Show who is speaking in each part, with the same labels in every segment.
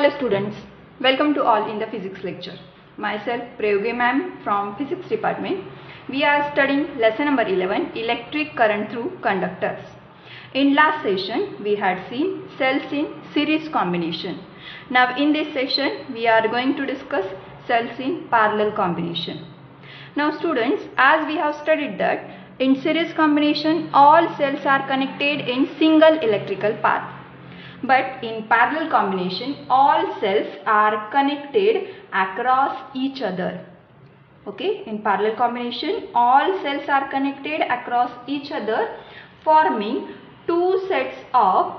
Speaker 1: Hello students, welcome to all in the physics lecture. Myself Prayogi ma'am from physics department. We are studying lesson number 11, electric current through conductors. In last session we had seen cells in series combination. Now in this session we are going to discuss cells in parallel combination. Now students, as we have studied that in series combination all cells are connected in single electrical path. But in parallel combination all cells are connected across each other. Okay, in parallel combination all cells are connected across each other, forming two sets of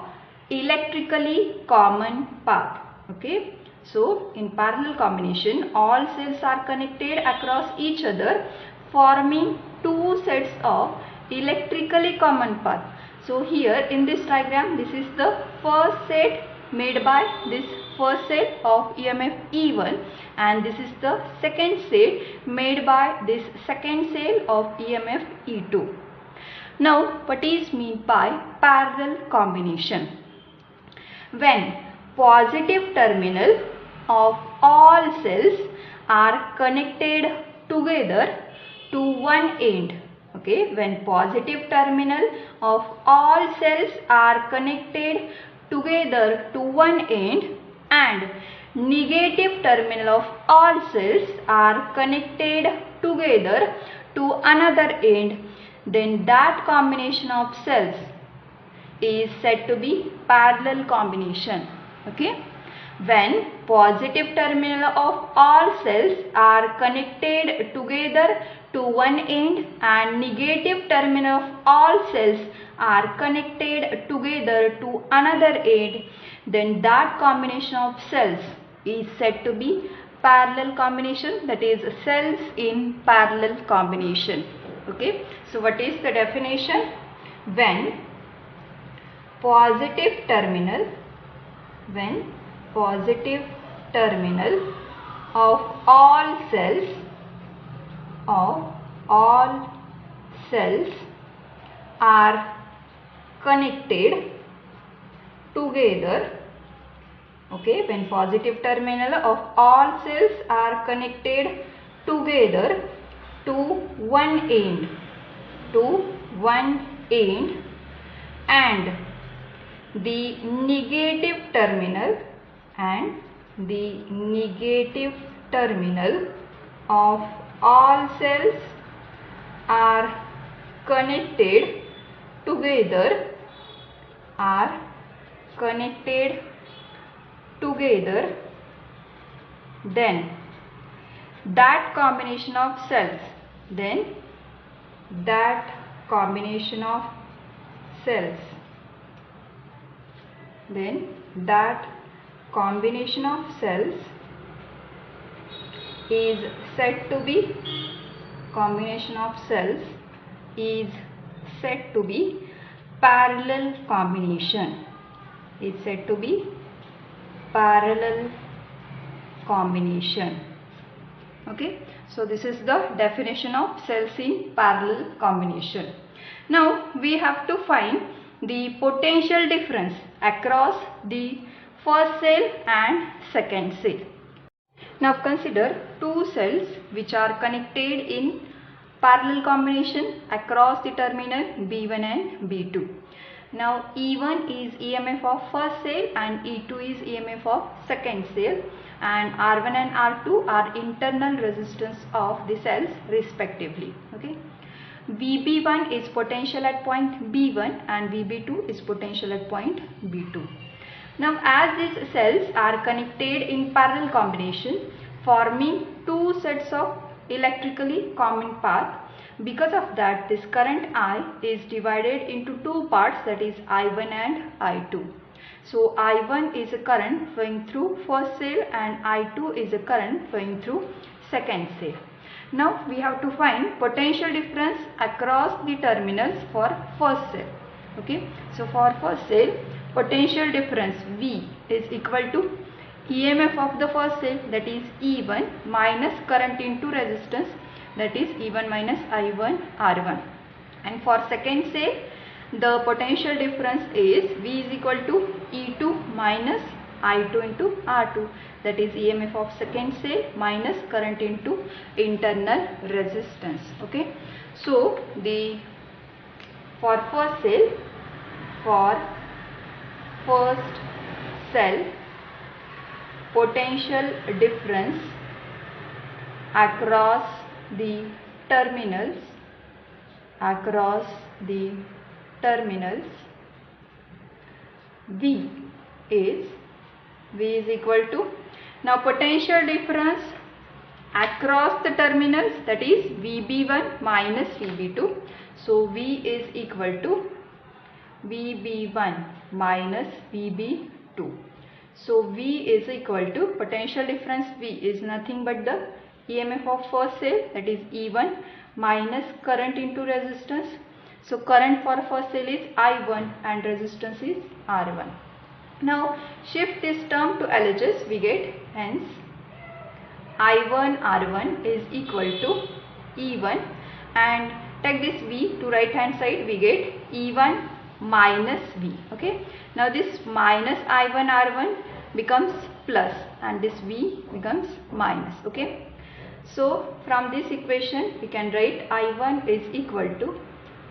Speaker 1: electrically common path. Okay, so in parallel combination all cells are connected across each other, forming two sets of electrically common path. So here in this diagram, this is the first set made by this first set of EMF E1, and this is the second set made by this second set of EMF E2. Now what is meant by parallel combination? When positive terminal of all cells are connected together to one end. Okay, when positive terminal of all cells are connected together to one end and negative terminal of all cells are connected together to another end, then that combination of cells is said to be parallel combination. Okay, when positive terminal of all cells are connected together to one end and negative terminal of all cells are connected together to another end, then that combination of cells is said to be parallel combination, that is cells in parallel combination. Okay, so what is the definition? When positive terminal of all cells are connected together. Okay, when positive terminal of all cells are connected together to one end and the negative terminal of all cells are connected together then that combination of cells is said to be parallel combination. Okay, so this is the definition of cells in parallel combination. Now we have to find the potential difference across the first cell and second cell. Now consider two cells which are connected in parallel combination across the terminal B1 and B2. Now E1 is EMF of first cell and E2 is EMF of second cell, and R1 and R2 are internal resistance of the cells respectively. Okay, VB1 is potential at point B1 and VB2 is potential at point B2. Now as these cells are connected in parallel combination, forming two sets of electrically common path, because of that this current I is divided into two parts, that is I1 and I2. So I1 is a current flowing through first cell and I2 is a current flowing through second cell. Now we have to find potential difference across the terminals for first cell. Okay, so for first cell potential difference V is equal to EMF of the first cell, that is E1, minus current into resistance, that is E1 minus I1 R1. And for second cell the potential difference is V is equal to E2 minus I2 into R2, that is EMF of second cell minus current into internal resistance. Okay, so for first cell, potential difference across the terminals V is equal to, now potential difference across the terminals, that is VB1 minus VB2. So V is equal to VB1 minus VB2. So V is equal to, potential difference V is nothing but the EMF of first cell, that is E1 minus current into resistance. So current for first cell is I1 and resistance is R1. Now shift this term to LHS, we get hence I1 R1 is equal to E1, and take this V to right hand side, we get E1 minus V. Okay, now this minus I1 R1 becomes plus and this V becomes minus. Okay, so from this equation we can write I1 is equal to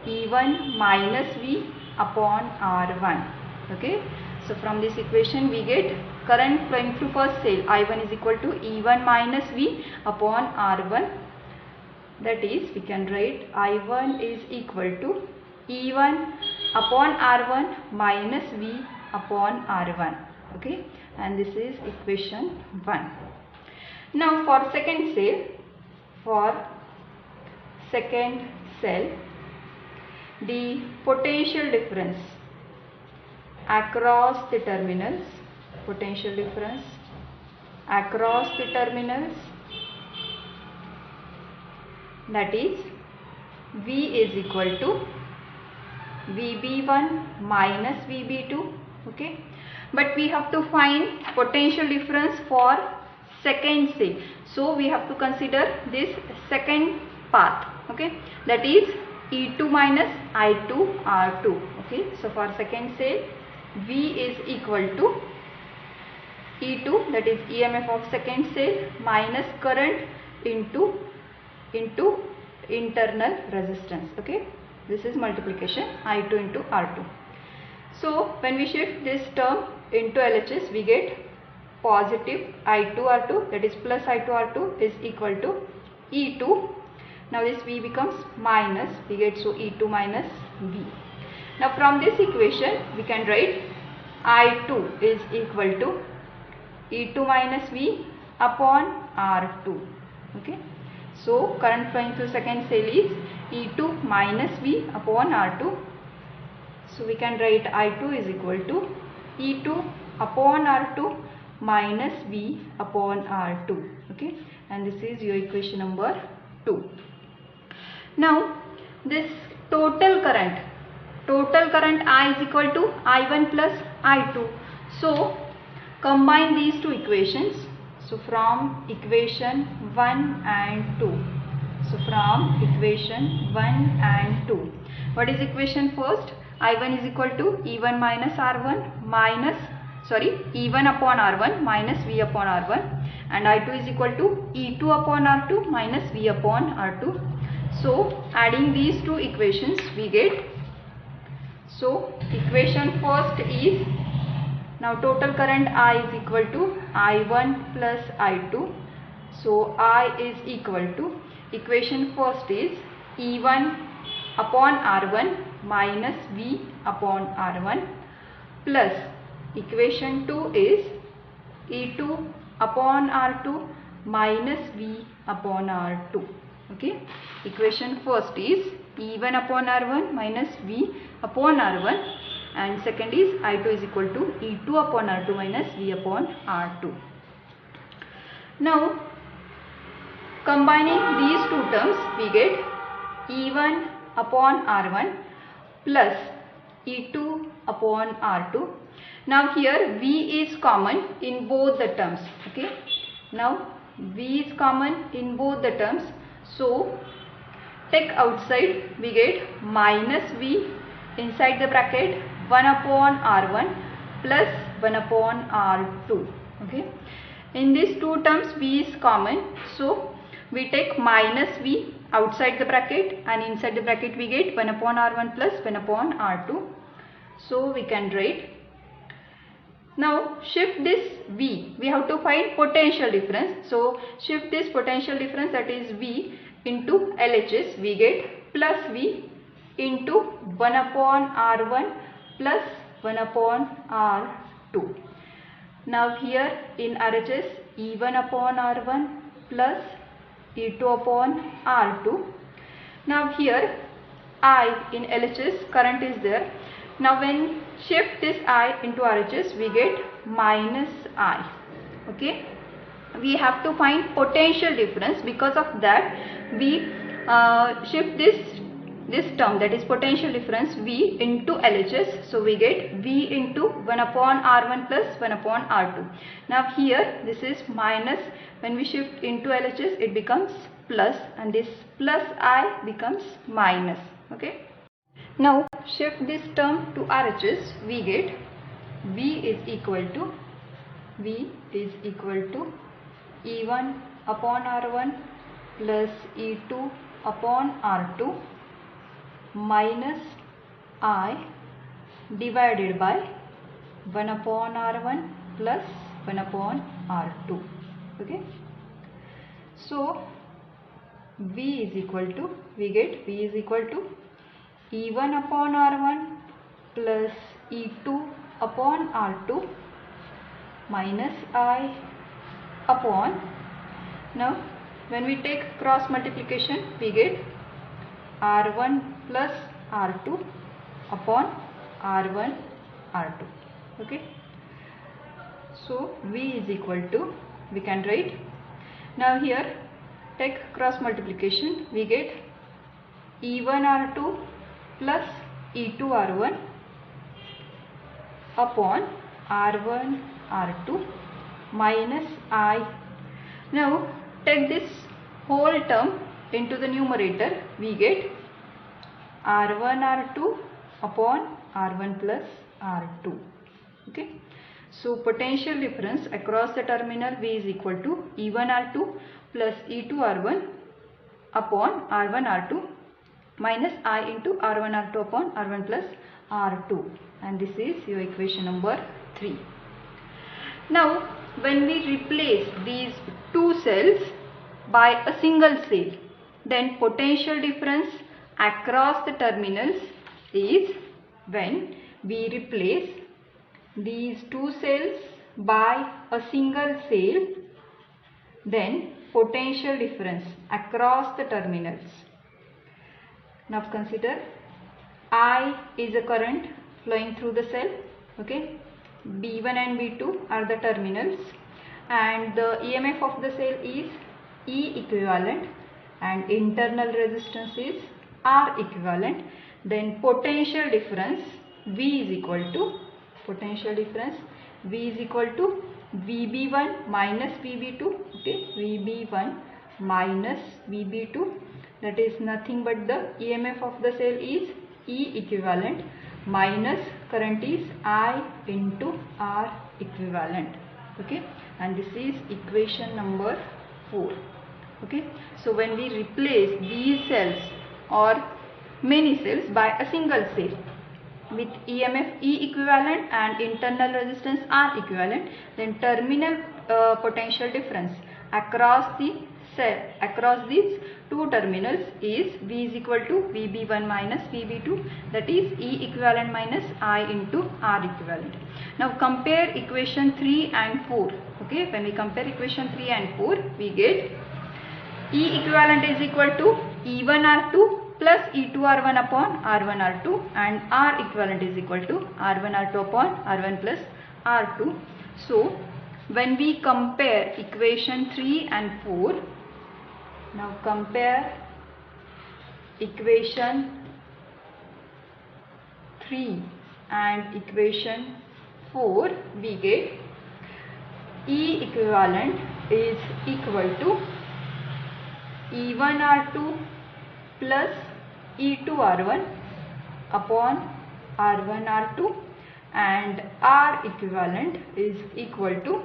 Speaker 1: E1 minus V upon R1. Okay, so from this equation we get current flowing through first cell I1 is equal to E1 minus V upon R1. That is, we can write I1 is equal to E1 upon R1 minus V upon R1. Okay, and this is equation 1. Now for second cell, the potential difference across the terminals, that is V is equal to VB1 minus VB2. Okay, but we have to find potential difference for second cell, so we have to consider this second path. Okay, that is E2 minus I2 R2. Okay, so for second cell V is equal to E2, that is EMF of second cell minus current into internal resistance. Okay, this is multiplication I2 into R2. So when we shift this term into LHS, we get positive I2 R2, that is plus I2 R2 is equal to E2. Now this V becomes minus, we get so E2 minus V. Now from this equation we can write I2 is equal to E2 minus V upon R2. Okay, so current flowing through second cell is E2 minus V upon R2. So we can write I2 is equal to E2 upon R2 minus V upon R2. Okay, and this is your equation number 2. Now this total current I is equal to I1 plus I2. So combine these two equations. So from equation 1 and 2. What is equation first? I1 is equal to E1 minus R1 minus, E1 upon R1 minus V upon R1, and I2 is equal to E2 upon R2 minus V upon R2. So adding these two equations we get, so equation first is, now total current I is equal to I1 plus I2. So I is equal to, equation first is E1 upon R1 minus V upon R1 plus equation 2 is E2 upon R2 minus V upon R2. Okay, equation first is E1 upon R1 minus V upon R1, and second is I2 is equal to E2 upon R2 minus V upon R2. Now combining these two terms we get E1 upon R1 plus E2 upon R2. Now here V is common in both the terms. Okay, now V is common in both the terms, so take outside we get minus V inside the bracket 1 upon R1 plus 1 upon R2. Okay. In these two terms V is common, so we take minus V outside the bracket and inside the bracket we get 1 upon R1 plus 1 upon R2. So we can write. Now shift this V, we have to find potential difference. So shift this potential difference, that is V, into LHS, we get plus V into 1 upon R1 plus 1 upon R2. Now here in RHS, E1 upon R1 plus E2 upon R2. Now here I in LHS, current is there. Now when shift this I into RHS, we get minus I. Okay. We have to find potential difference. Because of that, we shift this term, that is potential difference, V into LHS. So we get V into 1 upon R1 plus 1 upon R2. Now here this is minus. When we shift into LHS, it becomes plus, and this plus I becomes minus. Okay. Now shift this term to RHS, we get V is equal to E1 upon R1 plus E2 upon R2 minus I divided by 1 upon R1 plus 1 upon R2. Okay. So V is equal to, we get V is equal to E1 upon R1 plus E2 upon R2 minus I upon, now when we take cross multiplication, we get R1 plus R2 upon R1 R2. Okay. So V is equal to, we can write, now here take cross multiplication, we get E1 R2 plus E2 R1 upon R1 R2 minus I. Now take this whole term into the numerator, we get R1 R2 upon R1 plus R2. Okay. So potential difference across the terminal V is equal to E1 R2 plus E2 R1 upon R1 R2 minus I into R1 R2 upon R1 plus R2, and this is your equation number 3. Now when we replace these two cells by a single cell, then potential difference across the terminals is, when we replace these two cells by a single cell, then potential difference across the terminals. Now consider I is a current flowing through the cell. Okay. B1 and B2 are the terminals, and the EMF of the cell is E equivalent and internal resistance is R equivalent. Then potential difference V is equal to, VB1 minus VB2. Okay, VB1 minus VB2, that is nothing but the EMF of the cell is E equivalent minus current is I into R equivalent. Okay, and this is equation number 4. Okay, so when we replace these cells or many cells by a single cell with EMF E equivalent and internal resistance R equivalent, then terminal potential difference across the cell, across these two terminals is V is equal to VB1 minus VB2, that is E equivalent minus I into R equivalent. Now compare equation 3 and 4. Okay, when we compare equation 3 and 4, we get E equivalent is equal to E1 R2 plus E2 R1 upon R1 R2, and R equivalent is equal to R1 R2 upon R1 plus R2. So when we compare equation 3 and 4, now compare equation 3 and equation 4, we get E equivalent is equal to E1 R2 plus E2 R1 upon R1 R2 and R equivalent is equal to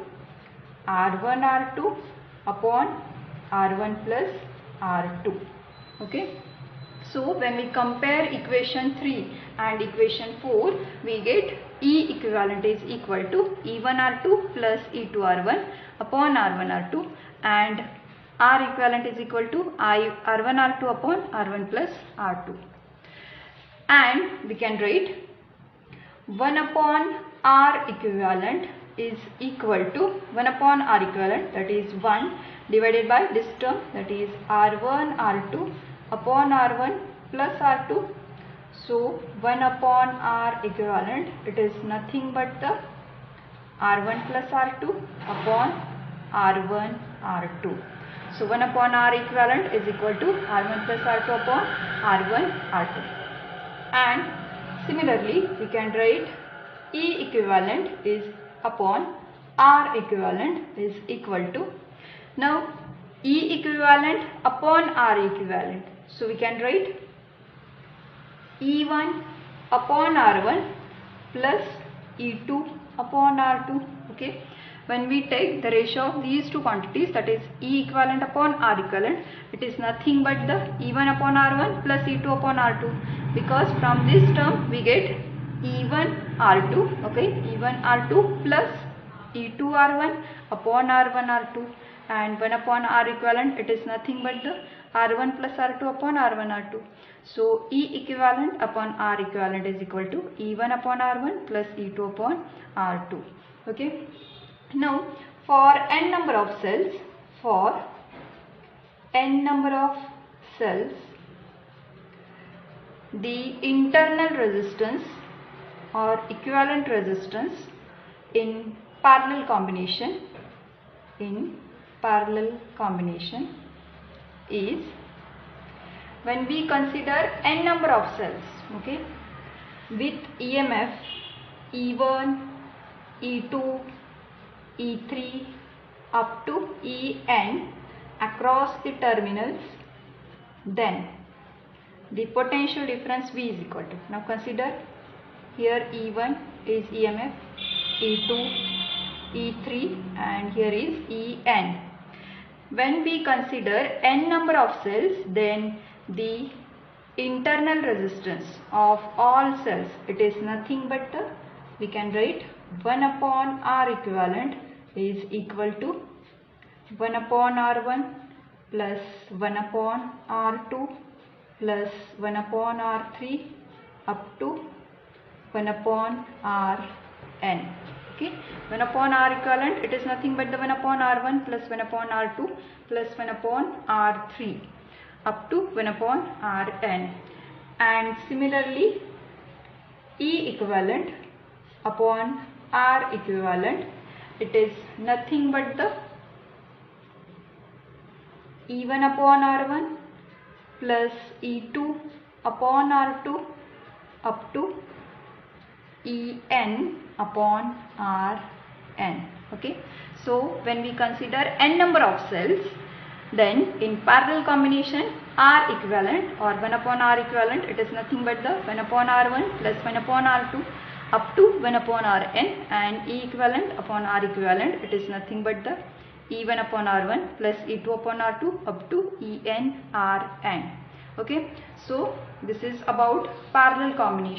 Speaker 1: R1 R2 upon R1 plus R2. Okay. So when we compare equation 3 and equation 4, we get E equivalent is equal to E1 R2 plus E2 R1 upon R1 R2, and R equivalent is equal to R1 R2 upon R1 plus R2. And we can write 1 upon R equivalent is equal to 1 upon R equivalent, that is 1 divided by this term, that is R1 R2 upon R1 plus R2. So 1 upon R equivalent, it is nothing but the R1 plus R2 upon R1 R2. So 1 upon R equivalent is equal to R1 plus R2 upon R1 R2. And similarly, we can write E equivalent is upon R equivalent is equal to, now E equivalent upon R equivalent. So we can write E1 upon R1 plus E2 upon R2. Okay. When we take the ratio of these two quantities, that is E equivalent upon R equivalent, it is nothing but the E1 upon R1 plus E2 upon R2, because from this term we get E1 R2, okay, E1 R2 plus E2 R1 upon R1 R2, and 1 upon R equivalent, it is nothing but the R1 plus R2 upon R1 R2. So E equivalent upon R equivalent is equal to E1 upon R1 plus E2 upon R2. Okay. Now for n number of cells, the internal resistance or equivalent resistance in parallel combination is, when we consider n number of cells, okay, with EMF E1, E2, E3 up to En across the terminals, then the potential difference V is equal to, now consider here E1 is EMF, E2, E3, and here is En. When we consider n number of cells, then the internal resistance of all cells, it is nothing but the, we can write 1 upon R equivalent is equal to 1 upon R1 plus 1 upon R2 plus 1 upon R3 up to 1 upon Rn. Okay, 1 upon R equivalent, it is nothing but the 1 upon R1 plus 1 upon R2 plus 1 upon R3 up to 1 upon Rn. And similarly, E equivalent upon R equivalent, it is nothing but the E1 upon R1 plus E2 upon R2 up to En upon Rn. Okay. So when we consider n number of cells, then in parallel combination R equivalent or 1 upon R equivalent, it is nothing but the 1 upon R1 plus 1 upon R2 up to 1 upon Rn, and E equivalent upon R equivalent, it is nothing but the E1 upon R1 plus E2 upon R2 up to En Rn. Okay. So this is about parallel combination.